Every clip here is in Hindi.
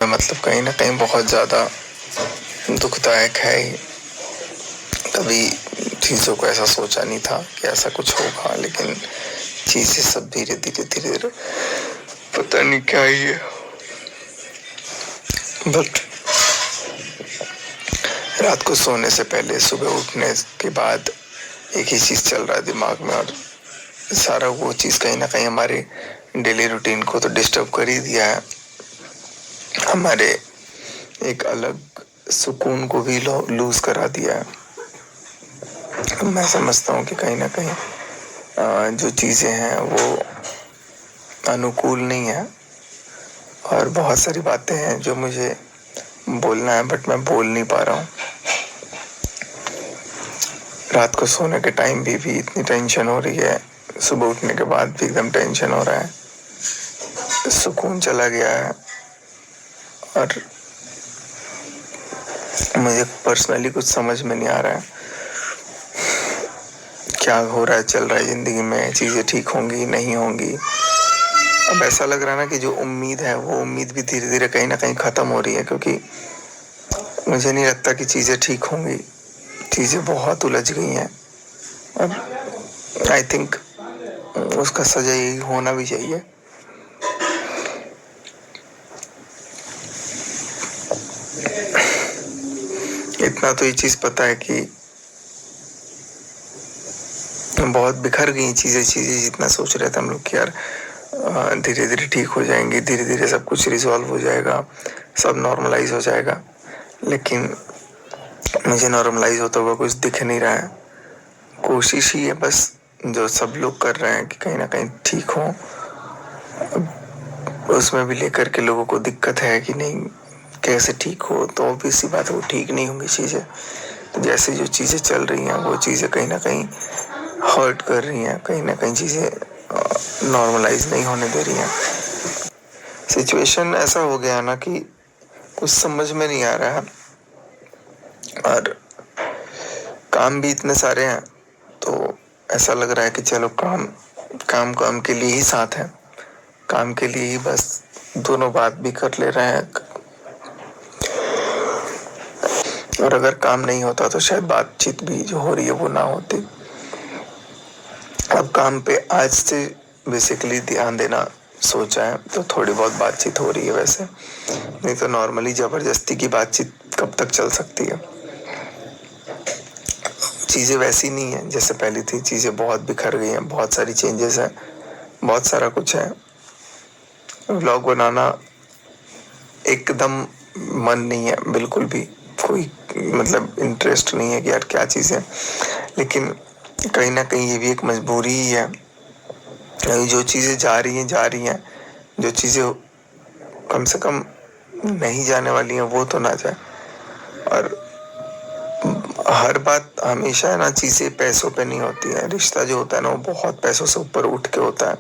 मतलब कहीं ना कहीं बहुत ज़्यादा दुखदायक है ही। कभी चीज़ों को ऐसा सोचा नहीं था कि ऐसा कुछ होगा, लेकिन चीज़ें सब धीरे धीरे धीरे धीरे पता नहीं क्या ही है। बट रात को सोने से पहले सुबह उठने के बाद एक ही चीज़ चल रहा है दिमाग में, और सारा वो चीज़ कहीं ना कहीं हमारे डेली रूटीन को तो डिस्टर्ब कर ही दिया है। हमारे एक अलग सुकून को भी लूज करा दिया है। मैं समझता हूँ कि कहीं ना कहीं जो चीज़ें हैं वो अनुकूल नहीं है, और बहुत सारी बातें हैं जो मुझे बोलना है बट मैं बोल नहीं पा रहा हूँ। रात को सोने के टाइम भी इतनी टेंशन हो रही है, सुबह उठने के बाद भी एकदम टेंशन हो रहा है, सुकून चला गया है। और मुझे पर्सनली कुछ समझ में नहीं आ रहा है क्या हो रहा है, चल रहा है ज़िंदगी में, चीज़ें ठीक होंगी नहीं होंगी। अब ऐसा लग रहा है ना कि जो उम्मीद है वो उम्मीद भी धीरे धीरे कहीं ना कहीं ख़त्म हो रही है, क्योंकि मुझे नहीं लगता कि चीज़ें ठीक होंगी। चीज़ें बहुत उलझ गई हैं। अब आई थिंक उसका सजा यही होना भी चाहिए। इतना तो ये चीज़ पता है कि बहुत बिखर गई चीज़ें जितना सोच रहे थे हम लोग कि यार धीरे धीरे ठीक हो जाएंगी, धीरे धीरे सब कुछ रिजॉल्व हो जाएगा, सब नॉर्मलाइज हो जाएगा, लेकिन मुझे नॉर्मलाइज होता हुआ कुछ दिख नहीं रहा है। कोशिश ही है बस जो सब लोग कर रहे हैं कि कहीं ना कहीं ठीक हो। उसमें भी लेकर के लोगों को दिक्कत है कि नहीं कैसे ठीक हो, तो ऑब्वियस सी बात है वो ठीक नहीं होंगी चीज़ें। तो जैसे जो चीज़ें चल रही हैं वो चीज़ें कहीं ना कहीं हर्ट कर रही हैं, कहीं ना कहीं चीज़ें नॉर्मलाइज नहीं होने दे रही हैं। सिचुएशन ऐसा हो गया ना कि कुछ समझ में नहीं आ रहा है, और काम भी इतने सारे हैं, तो ऐसा लग रहा है कि चलो काम काम काम के लिए ही साथ है, काम के लिए ही बस दोनों बात भी कर ले रहे हैं। और अगर काम नहीं होता तो शायद बातचीत भी जो हो रही है वो ना होती। अब काम पे आज से बेसिकली ध्यान देना सोचा है, तो थोड़ी बहुत बातचीत हो रही है वैसे, नहीं तो नॉर्मली ज़बरदस्ती की बातचीत कब तक चल सकती है। चीज़ें वैसी नहीं है जैसे पहले थी, चीज़ें बहुत बिखर गई हैं, बहुत सारी चेंजेस हैं, बहुत सारा कुछ है। व्लॉग बनाना एकदम मन नहीं है, बिल्कुल भी कोई मतलब इंटरेस्ट नहीं है कि यार क्या चीज़ है, लेकिन कहीं ना कहीं ये भी एक मजबूरी ही है। जो चीज़ें जा रही हैं, जो चीज़ें कम से कम नहीं जाने वाली हैं वो तो ना जाए। और हर बात हमेशा है ना, चीज़ें पैसों पे नहीं होती है। रिश्ता जो होता है ना वो बहुत पैसों से ऊपर उठ के होता है,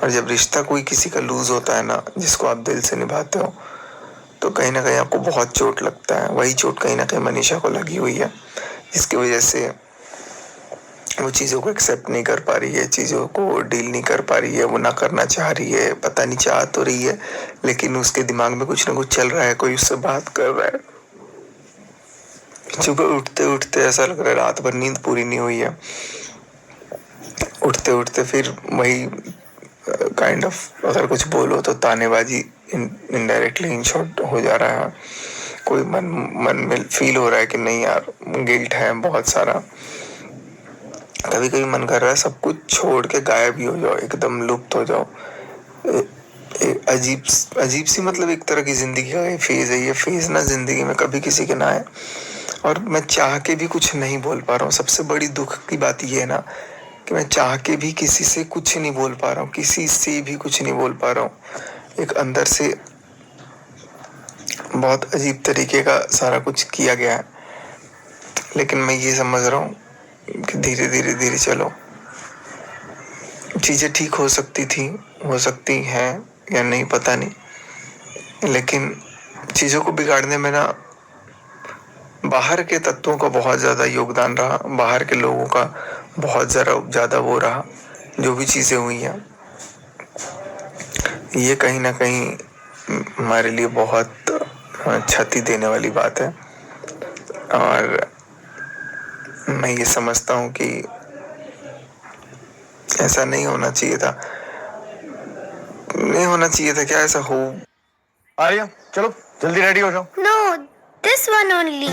और जब रिश्ता कोई किसी का लूज होता है ना, जिसको आप दिल से निभाते हो, तो कहीं ना कहीं आपको बहुत चोट लगता है। वही चोट कहीं ना कहीं मनीषा को लगी हुई है, जिसकी वजह से वो चीज़ों को एक्सेप्ट नहीं कर पा रही है, चीज़ों को डील नहीं कर पा रही है, वो ना करना चाह रही है, पता नहीं चाह तो रही है, लेकिन उसके दिमाग में कुछ ना कुछ चल रहा है, कोई उससे बात कर रहा है। सुबह उठते उठते ऐसा लग रहा है रात भर नींद पूरी नहीं हुई है। उठते उठते फिर वही काइंड ऑफ अगर कुछ बोलो तो तानेबाजी इनडायरेक्टली इन शॉर्ट हो जा रहा है। कोई मन में फील हो रहा है कि नहीं यार गिल्ट है बहुत सारा। कभी कभी मन कर रहा है सब कुछ छोड़ के गायब ही हो जाओ, एकदम लुप्त हो जाओ। अजीब अजीब सी मतलब एक तरह की जिंदगी का फेज है ये फेज ना, जिंदगी में कभी किसी के ना आए, और मैं चाह के भी कुछ नहीं बोल पा रहा हूँ। सबसे बड़ी दुख की बात ये है ना कि मैं चाह के भी किसी से कुछ नहीं बोल पा रहा हूँ, किसी से भी कुछ नहीं बोल पा रहा हूँ। एक अंदर से बहुत अजीब तरीके का सारा कुछ किया गया है, लेकिन मैं ये समझ रहा हूँ कि धीरे धीरे धीरे चलो चीज़ें ठीक हो सकती थी, हो सकती हैं या नहीं पता नहीं, लेकिन चीज़ों को बिगाड़ने में ना बाहर के तत्वों का बहुत ज़्यादा योगदान रहा, बाहर के लोगों का बहुत ज़्यादा वो रहा। जो भी चीज़ें हुई हैं ये कहीं ना कहीं हमारे लिए बहुत क्षति देने वाली बात है। और मैं ये समझता हूँ कि ऐसा नहीं होना चाहिए था। नहीं होना चाहिए था, क्या ऐसा हो। आर्या चलो जल्दी रेडी हो जाओ। No, this one only.